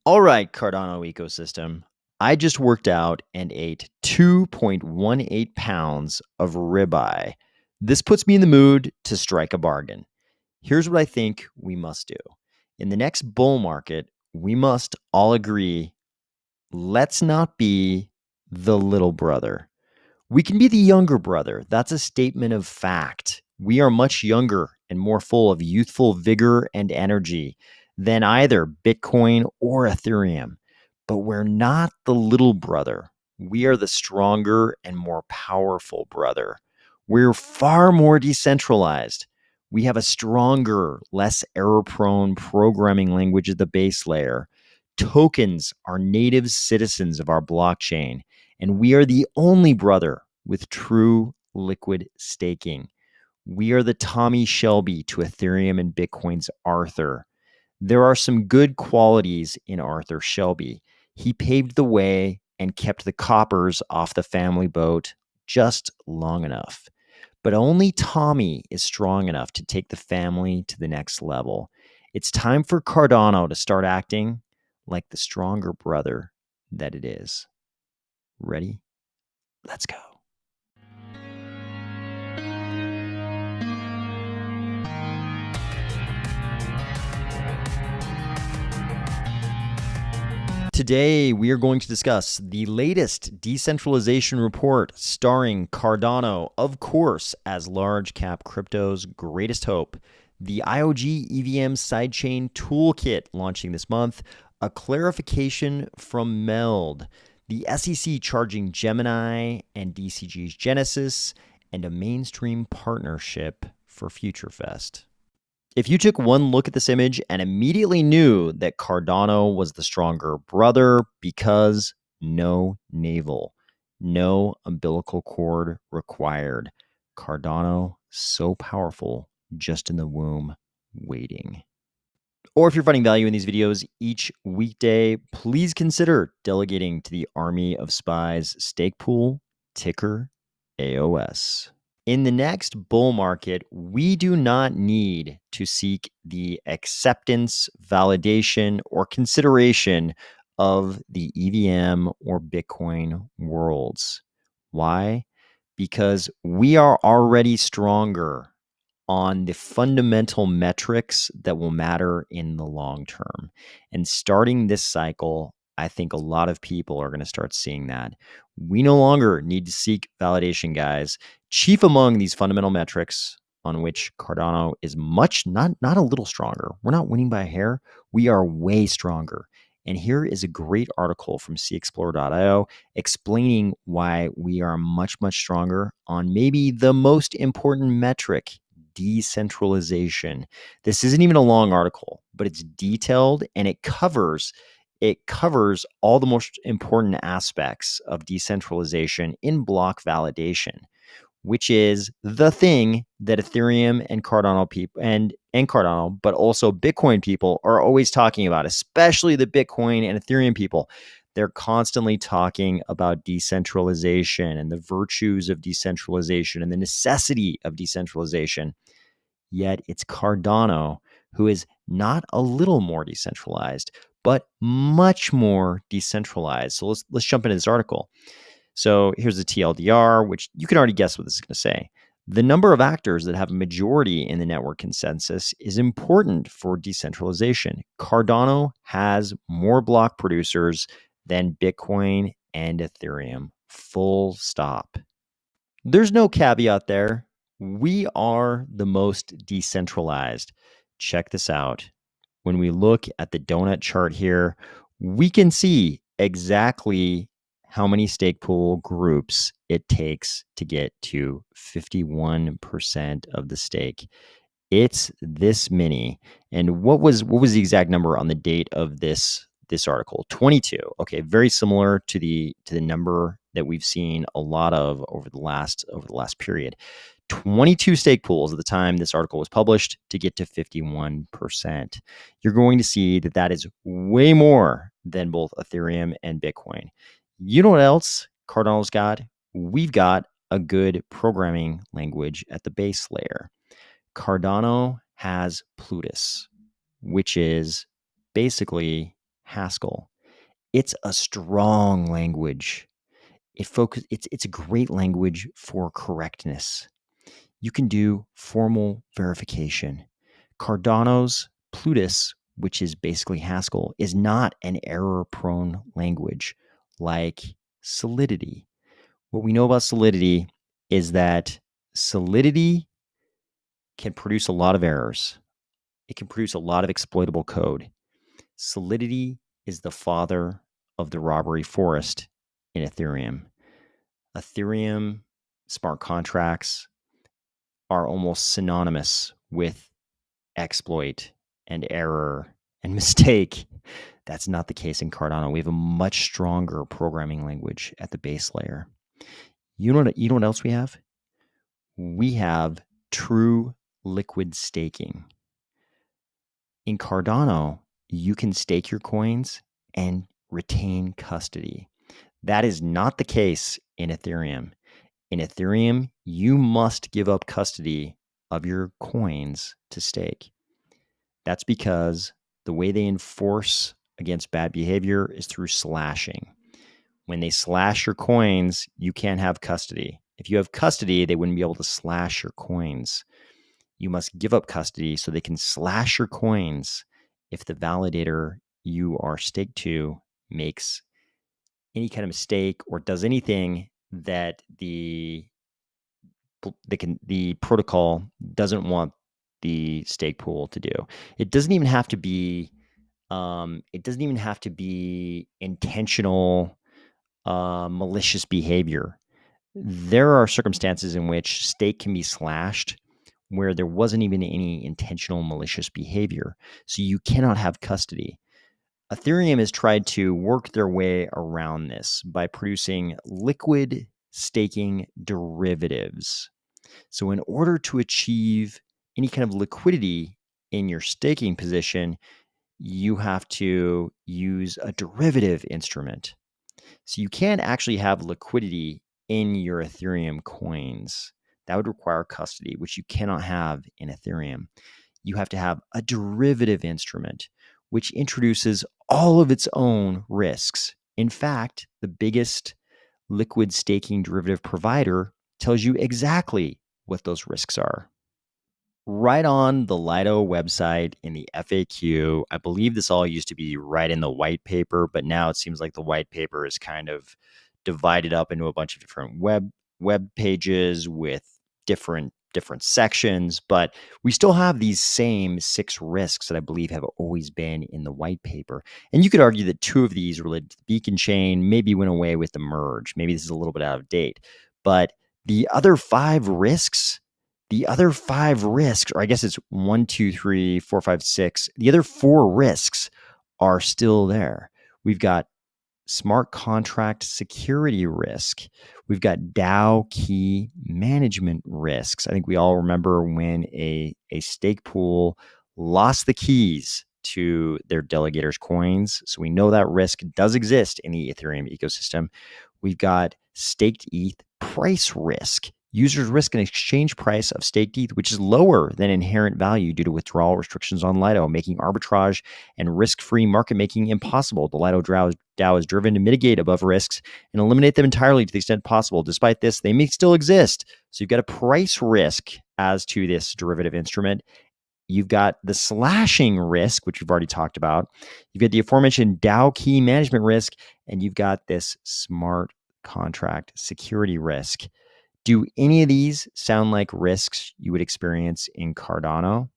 All right, Cardano ecosystem. I just worked out and ate 2.18 pounds of ribeye. This puts me in the mood to strike a bargain. Here's what I think we must do. In the next bull market, we must all agree, let's not be the little brother. We can be the younger brother. That's a statement of fact. We are much younger and more full of youthful vigor and energy than either Bitcoin or Ethereum. But we're not the little brother. We are the stronger and more powerful brother. We're far more decentralized. We have a stronger, less error-prone programming language at the base layer. Tokens are native citizens of our blockchain, and we are the only brother with true liquid staking. We are the Tommy Shelby to Ethereum and Bitcoin's Arthur. There are some good qualities in Arthur Shelby. He paved the way and kept the coppers off the family boat just long enough. But only Tommy is strong enough to take the family to the next level. It's time for Cardano to start acting like the stronger brother that it is. Ready? Let's go. Today, we are going to discuss the latest decentralization report starring Cardano, of course, as large cap crypto's greatest hope, the IOG EVM Sidechain Toolkit launching this month, a clarification from MELD, the SEC charging Gemini and DCG's Genesis, and a mainstream partnership for FutureFest. If you took one look at this image and immediately knew that Cardano was the stronger brother because no navel, no umbilical cord required. Cardano so powerful, just in the womb, waiting. Or if you're finding value in these videos each weekday, please consider delegating to the Army of Spies stake pool, ticker AOS. In the next bull market, we do not need to seek the acceptance, validation, or consideration of the EVM or Bitcoin worlds. Why? Because we are already stronger on the fundamental metrics that will matter in the long term. And starting this cycle, I think a lot of people are going to start seeing that. We no longer need to seek validation, guys. Chief among these fundamental metrics on which Cardano is much, not a little stronger. We're not winning by a hair. We are way stronger. And here is a great article from cexplorer.io explaining why we are much stronger on maybe the most important metric, decentralization. This isn't even a long article, but it's detailed and it covers all the most important aspects of decentralization in block validation, which is the thing that Ethereum and Cardano people and Cardano, but also Bitcoin people are always talking about, especially the Bitcoin and Ethereum people. They're constantly talking about decentralization and the virtues of decentralization and the necessity of decentralization. Yet it's Cardano who is not a little more decentralized, but much more decentralized. So let's jump into this article. So here's the TLDR, which you can already guess what this is going to say. The number of actors that have a majority in the network consensus is important for decentralization. Cardano has more block producers than Bitcoin and Ethereum. Full stop. There's no caveat there. We are the most decentralized. Check this out. When we look at the donut chart here, we can see exactly how many stake pool groups it takes to get to 51% of the stake. It's this many. And what was the exact number on the date of this article? 22. Okay, very similar to the number that we've seen a lot of over the last period. 22 stake pools at the time this article was published to get to 51%. You're going to see that is way more than both Ethereum and Bitcoin. You know what else Cardano's got? We've got a good programming language at the base layer. Cardano has Plutus, which is basically Haskell. It's a strong language. It's a great language for correctness. You can do formal verification. Cardano's Plutus, which is basically Haskell, is not an error-prone language like Solidity. What we know about Solidity is that Solidity can produce a lot of errors. It can produce a lot of exploitable code. Solidity is the father of the robbery forest in Ethereum. Ethereum smart contracts are almost synonymous with exploit and error and mistake. That's not the case in Cardano. We have a much stronger programming language at the base layer. You know what else we have? We have true liquid staking. In Cardano, you can stake your coins and retain custody. That is not the case in Ethereum. In Ethereum, you must give up custody of your coins to stake. That's because the way they enforce against bad behavior is through slashing. When they slash your coins, you can't have custody. If you have custody, they wouldn't be able to slash your coins. You must give up custody so they can slash your coins if the validator you are staked to makes any kind of mistake or does anything that the protocol doesn't want the stake pool to do. It doesn't even have to be intentional malicious behavior. There are circumstances in which stake can be slashed where there wasn't even any intentional malicious behavior. So you cannot have custody. Ethereum has tried to work their way around this by producing liquid staking derivatives. So in order to achieve any kind of liquidity in your staking position, you have to use a derivative instrument. So you can't actually have liquidity in your Ethereum coins. That would require custody, which you cannot have in Ethereum. You have to have a derivative instrument, which introduces all of its own risks. In fact, the biggest liquid staking derivative provider tells you exactly what those risks are. Right on the LIDO website in the FAQ, I believe this all used to be right in the white paper, but now it seems like the white paper is kind of divided up into a bunch of different web pages with different sections, but we still have these same 6 risks that I believe have always been in the white paper. And you could argue that 2 of these related to the beacon chain maybe went away with the merge. Maybe this is a little bit out of date, but the other 5 risks, or I guess it's 1, 2, 3, 4, 5, 6. The other 4 risks are still there. We've got smart contract security risk. We've got DAO key management risks. I think we all remember when a stake pool lost the keys to their delegators' coins. So we know that risk does exist in the Ethereum ecosystem. We've got staked ETH price risk. Users risk an exchange price of staked ETH, which is lower than inherent value due to withdrawal restrictions on LIDO, making arbitrage and risk-free market making impossible. The LIDO DAO is driven to mitigate above risks and eliminate them entirely to the extent possible. Despite this, they may still exist. So you've got a price risk as to this derivative instrument. You've got the slashing risk, which we've already talked about. You've got the aforementioned DAO key management risk, and you've got this smart contract security risk. Do any of these sound like risks you would experience in Cardano?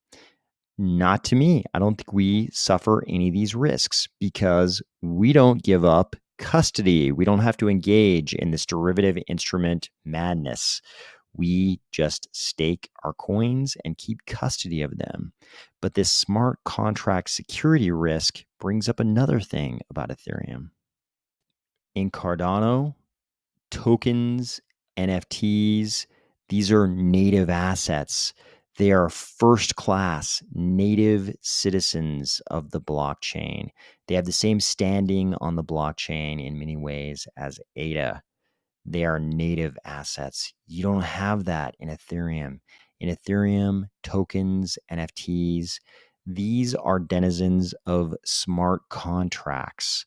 Not to me. I don't think we suffer any of these risks because we don't give up custody. We don't have to engage in this derivative instrument madness. We just stake our coins and keep custody of them. But this smart contract security risk brings up another thing about Ethereum. In Cardano, tokens, NFTs, these are native assets. They are first-class native citizens of the blockchain. They have the same standing on the blockchain in many ways as ADA. They are native assets. You don't have that in Ethereum. In Ethereum, tokens, NFTs, These are denizens of smart contracts.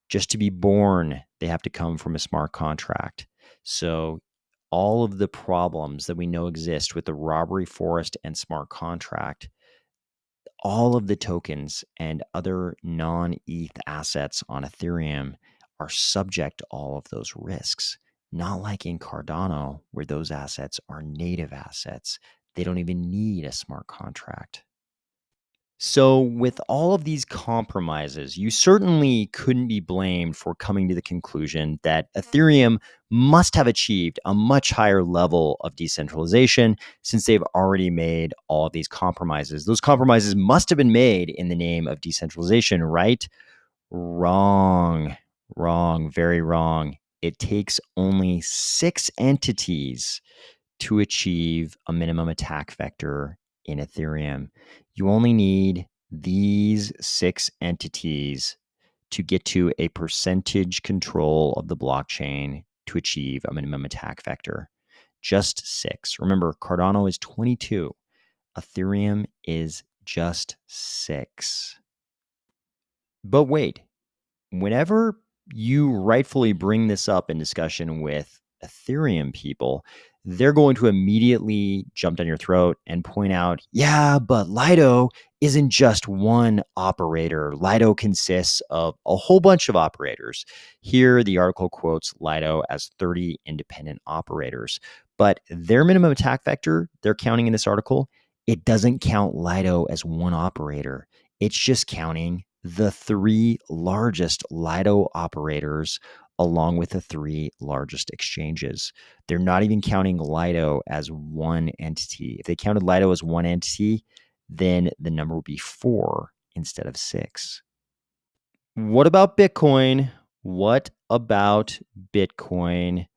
Just to be born, they have to come from a smart contract. So all of the problems that we know exist with the robbery forest and smart contract, all of the tokens and other non-ETH assets on Ethereum are subject to all of those risks. Not like in Cardano, where those assets are native assets. They don't even need a smart contract. So, with all of these compromises, you certainly couldn't be blamed for coming to the conclusion that Ethereum must have achieved a much higher level of decentralization since they've already made all of these compromises. Those compromises must have been made in the name of decentralization, right? Wrong, wrong, very wrong. It takes only 6 entities to achieve a minimum attack vector in Ethereum. You only need these 6 entities to get to a percentage control of the blockchain to achieve a minimum attack vector. Just 6. Remember, Cardano is 22. Ethereum is just 6. But wait, whenever you rightfully bring this up in discussion with Ethereum people, they're going to immediately jump down your throat and point out, yeah, but LIDO isn't just one operator. LIDO consists of a whole bunch of operators. Here, the article quotes LIDO as 30 independent operators, but their minimum attack vector they're counting in this article, it doesn't count LIDO as one operator. It's just counting the 3 largest LIDO operators along with the 3 largest exchanges. They're not even counting LIDO as one entity. If they counted LIDO as one entity, then the number would be 4 instead of 6. What about Bitcoin? What about Bitcoin?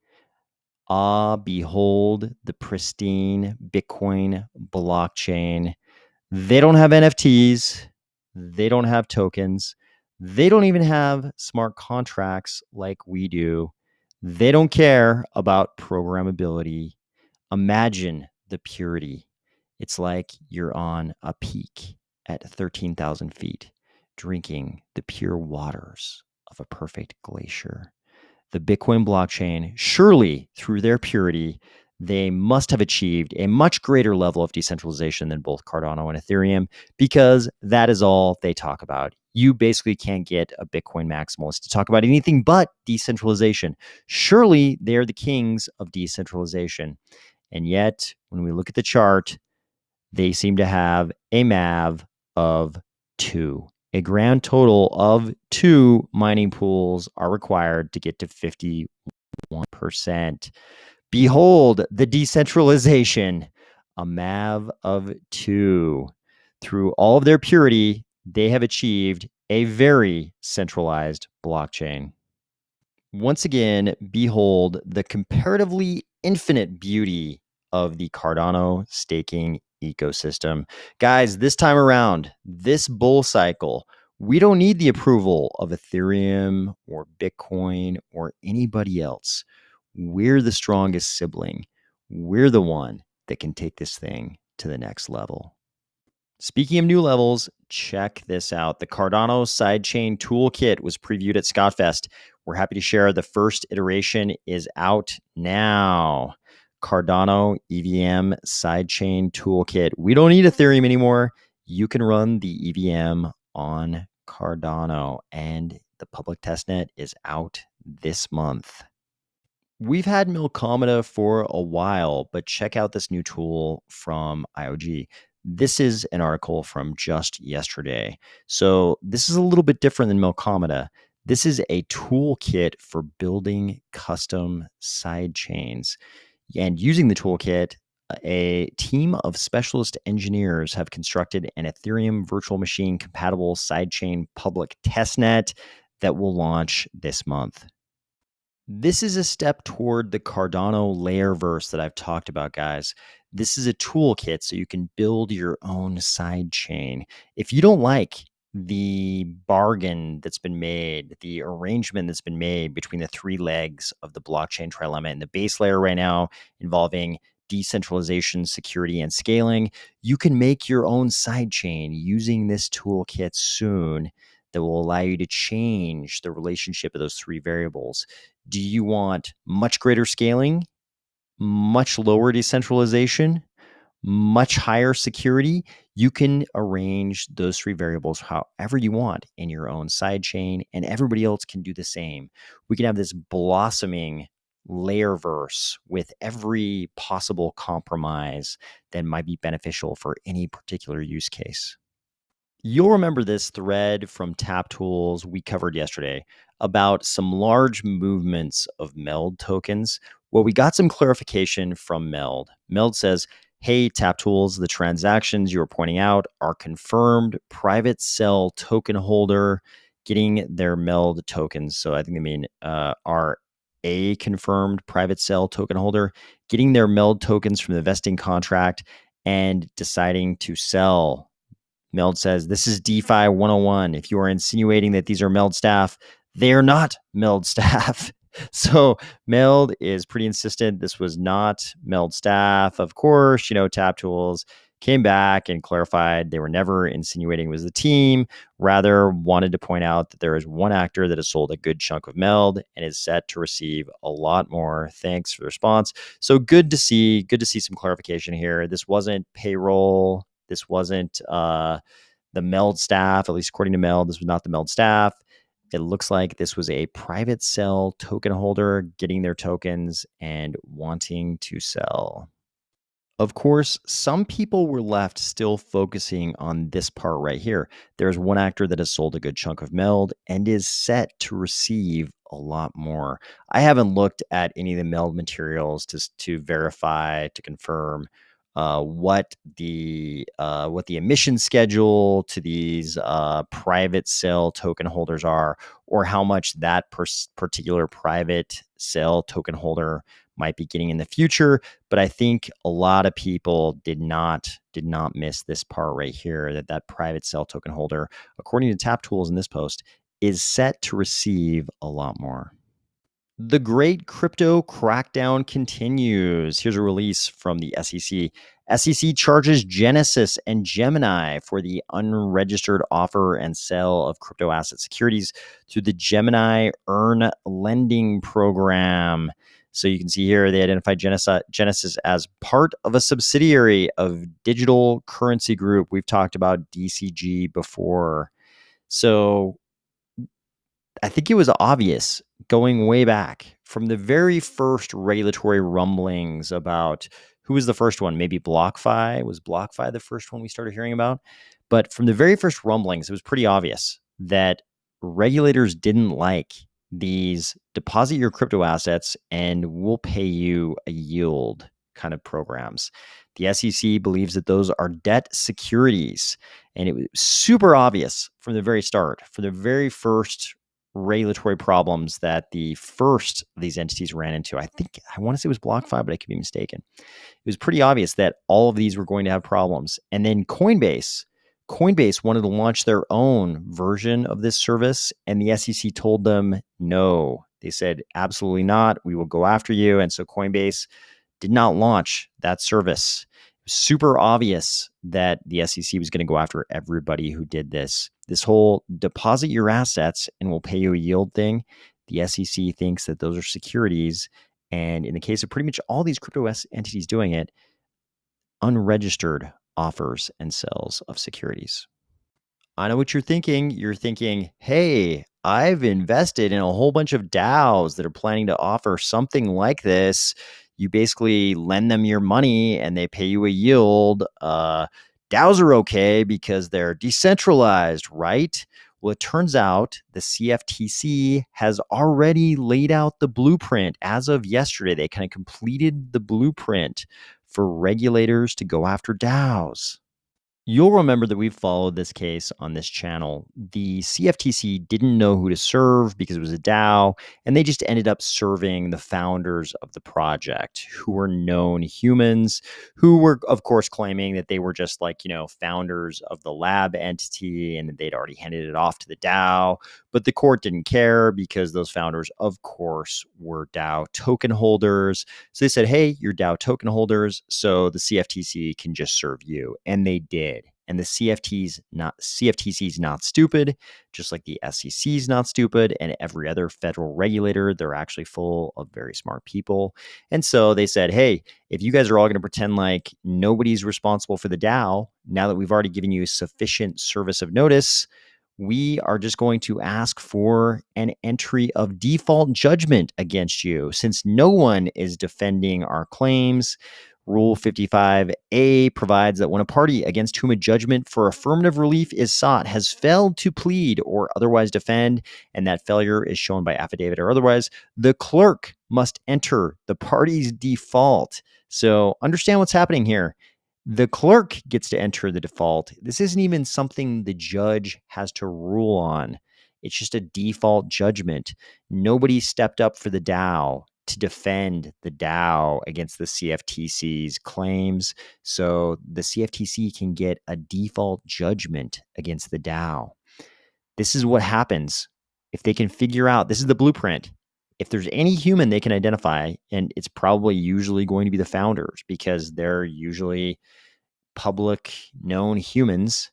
Ah, behold the pristine Bitcoin blockchain. They don't have NFTs. They don't have tokens. They don't even have smart contracts like we do. They don't care about programmability. Imagine the purity. It's like you're on a peak at 13,000 feet, drinking the pure waters of a perfect glacier. The Bitcoin blockchain, surely through their purity, they must have achieved a much greater level of decentralization than both Cardano and Ethereum, because that is all they talk about. You basically can't get a Bitcoin maximalist to talk about anything but decentralization. Surely they're the kings of decentralization. And yet, when we look at the chart, they seem to have a MAV of 2. A grand total of 2 mining pools are required to get to 51%. Behold the decentralization, a MAV of 2. Through all of their purity, they have achieved a very centralized blockchain. Once again, behold the comparatively infinite beauty of the Cardano staking ecosystem. Guys, this time around, this bull cycle, we don't need the approval of Ethereum or Bitcoin or anybody else. We're the strongest sibling. We're the one that can take this thing to the next level. Speaking of new levels, check this out. The Cardano Sidechain Toolkit was previewed at Scottfest. We're happy to share the first iteration is out now. Cardano EVM Sidechain Toolkit. We don't need Ethereum anymore. You can run the EVM on Cardano, and the public testnet is out this month. We've had Milcomeda for a while, but check out this new tool from IOG. This is an article from just yesterday. So this is a little bit different than Milcomeda. This is a toolkit for building custom side chains. And using the toolkit, a team of specialist engineers have constructed an Ethereum virtual machine compatible sidechain public testnet that will launch this month. This is a step toward the Cardano layerverse that I've talked about, guys. This is a toolkit so you can build your own side chain. If you don't like the bargain that's been made, the arrangement that's been made between the 3 legs of the blockchain trilemma and the base layer right now involving decentralization, security, and scaling. You can make your own sidechain using this toolkit soon that will allow you to change the relationship of those three variables. Do you want much greater scaling, much lower decentralization, much higher security? You can arrange those three variables however you want in your own sidechain, and everybody else can do the same. We can have this blossoming layerverse with every possible compromise that might be beneficial for any particular use case. You'll remember this thread from Tap Tools we covered yesterday about some large movements of MELD tokens. Well, we got some clarification from MELD. MELD says, hey, Tap Tools, the transactions you were pointing out are confirmed private cell token holder getting their MELD tokens. So I think they mean are a confirmed private cell token holder getting their MELD tokens from the vesting contract and deciding to sell. MELD says, this is DeFi 101. If you are insinuating that these are MELD staff, they are not MELD staff. So MELD is pretty insistent this was not MELD staff. Of course, Tap Tools came back and clarified they were never insinuating it was the team, rather wanted to point out that there is one actor that has sold a good chunk of MELD and is set to receive a lot more. Thanks for the response. So good to see some clarification here. This wasn't payroll. This wasn't the MELD staff, at least according to MELD. This was not the MELD staff. It looks like this was a private cell token holder getting their tokens and wanting to sell. Of course, some people were left still focusing on this part right here. There's one actor that has sold a good chunk of MELD and is set to receive a lot more. I haven't looked at any of the MELD materials to verify, to confirm what the emission schedule to these private cell token holders are, or how much that particular private cell token holder might be getting in the future. But I think a lot of people did not miss this part right here, that private cell token holder, according to Tap Tools in this post, is set to receive a lot more. The great crypto crackdown continues. Here's a release from the SEC. SEC charges Genesis and Gemini for the unregistered offer and sale of crypto asset securities through the Gemini Earn Lending Program. So you can see here they identified Genesis as part of a subsidiary of Digital Currency Group. We've talked about DCG before. So I think it was obvious going way back from the very first regulatory rumblings about who was the first one. Maybe BlockFi. Was BlockFi the first one we started hearing about? But from the very first rumblings, it was pretty obvious that regulators didn't like these deposit your crypto assets and we'll pay you a yield kind of programs. The SEC believes that those are debt securities. And it was super obvious from the very start, from the very first regulatory problems that the first of these entities ran into. I want to say it was BlockFi, but I could be mistaken. It was pretty obvious that all of these were going to have problems. And then Coinbase wanted to launch their own version of this service, and the SEC told them no. They said, absolutely not. We will go after you. And so Coinbase did not launch that service. It was super obvious that the SEC was going to go after everybody who did this. This whole deposit your assets and we'll pay you a yield thing, the SEC thinks that those are securities. And in the case of pretty much all these crypto entities doing it, unregistered offers and sales of securities. I know what you're thinking. You're thinking, hey, I've invested in a whole bunch of DAOs that are planning to offer something like this. You basically lend them your money and they pay you a yield. DAOs are okay because they're decentralized, right? Well, it turns out the CFTC has already laid out the blueprint. As of yesterday, they kind of completed the blueprint for regulators to go after DAOs. You'll remember that we've followed this case on this channel. The CFTC didn't know who to serve because it was a DAO, and they just ended up serving the founders of the project, who were known humans, who were, of course, claiming that they were just like, founders of the lab entity and that they'd already handed it off to the DAO. But the court didn't care because those founders, of course, were DAO token holders. So they said, hey, you're DAO token holders, so the CFTC can just serve you. And they did. And the CFTC is not stupid, just like the SEC is not stupid, and every other federal regulator. They're actually full of very smart people. And so they said, hey, if you guys are all going to pretend like nobody's responsible for the DAO, now that we've already given you sufficient service of notice, we are just going to ask for an entry of default judgment against you. Since no one is defending our claims, Rule 55A provides that when a party against whom a judgment for affirmative relief is sought has failed to plead or otherwise defend, and that failure is shown by affidavit or otherwise, the clerk must enter the party's default. So understand what's happening here. The clerk gets to enter the default. This isn't even something the judge has to rule on. It's just a default judgment. Nobody stepped up for the DAO to defend the DAO against the CFTC's claims. So the CFTC can get a default judgment against the DAO. This is what happens if they can figure out, this is the blueprint. If there's any human they can identify, and it's probably usually going to be the founders because they're usually public known humans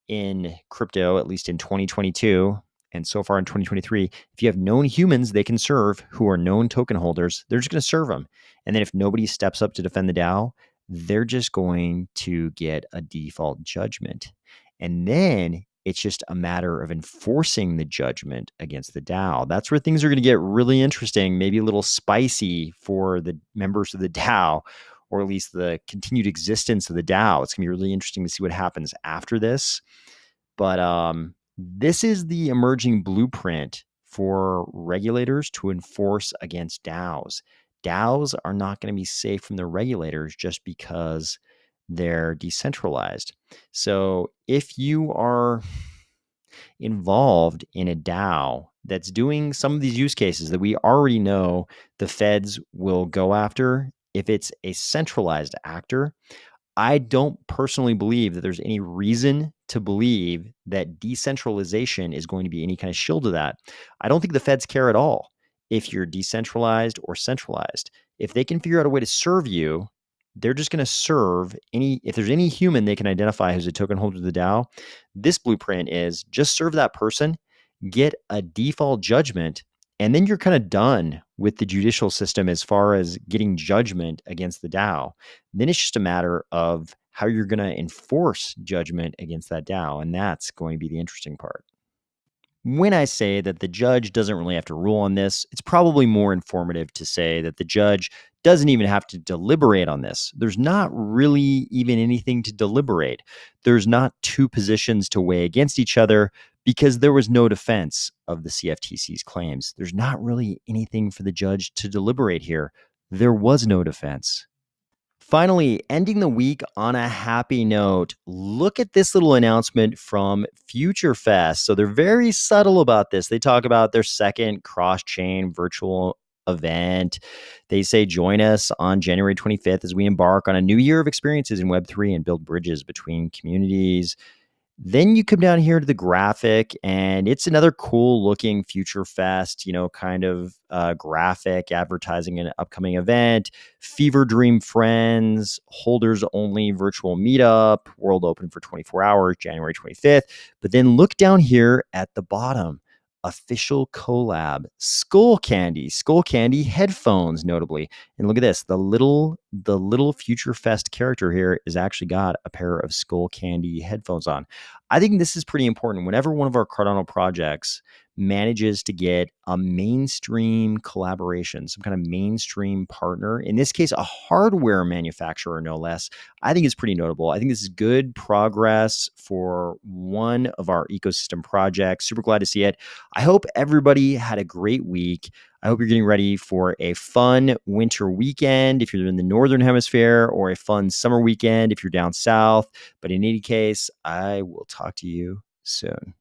in crypto, at least in 2022. And so far in 2023, if you have known humans they can serve who are known token holders, they're just going to serve them. And then if nobody steps up to defend the DAO, they're just going to get a default judgment. And then it's just a matter of enforcing the judgment against the DAO. That's where things are going to get really interesting, maybe a little spicy for the members of the DAO, or at least the continued existence of the DAO. It's going to be really interesting to see what happens after this. But this is the emerging blueprint for regulators to enforce against DAOs. DAOs are not going to be safe from the regulators just because they're decentralized. So if you are involved in a DAO that's doing some of these use cases that we already know the feds will go after, if it's a centralized actor, I don't personally believe that there's any reason to believe that decentralization is going to be any kind of shield to that. I don't think the feds care at all if you're decentralized or centralized. If they can figure out a way to serve you, they're just going to serve if there's any human they can identify who's a token holder of the DAO. This blueprint is just serve that person, get a default judgment, and then you're kind of done with the judicial system as far as getting judgment against the DAO. Then it's just a matter of how you're going to enforce judgment against that DAO. And that's going to be the interesting part. When I say that the judge doesn't really have to rule on this, it's probably more informative to say that the judge doesn't even have to deliberate on this. There's not really even anything to deliberate. There's not two positions to weigh against each other because there was no defense of the CFTC's claims. There's not really anything for the judge to deliberate here. There was no defense. Finally, ending the week on a happy note, look at this little announcement from FutureFest. So they're very subtle about this. They talk about their second cross-chain virtual event. They say, join us on January 25th as we embark on a new year of experiences in Web3 and build bridges between communities. Then you come down here to the graphic, and it's another cool looking FutureFest, kind of graphic advertising an upcoming event. Fever Dream Friends, holders only virtual meetup, world open for 24 hours, January 25th. But then look down here at the bottom. Official collab, Skullcandy headphones, notably. And look at this, the little FutureFest character here is actually got a pair of Skullcandy headphones on. I think this is pretty important. Whenever one of our Cardano projects manages to get a mainstream collaboration, some kind of mainstream partner, in this case, a hardware manufacturer, no less, I think it's pretty notable. I think this is good progress for one of our ecosystem projects. Super glad to see it. I hope everybody had a great week. I hope you're getting ready for a fun winter weekend if you're in the Northern Hemisphere, or a fun summer weekend if you're down south. But in any case, I will talk to you soon.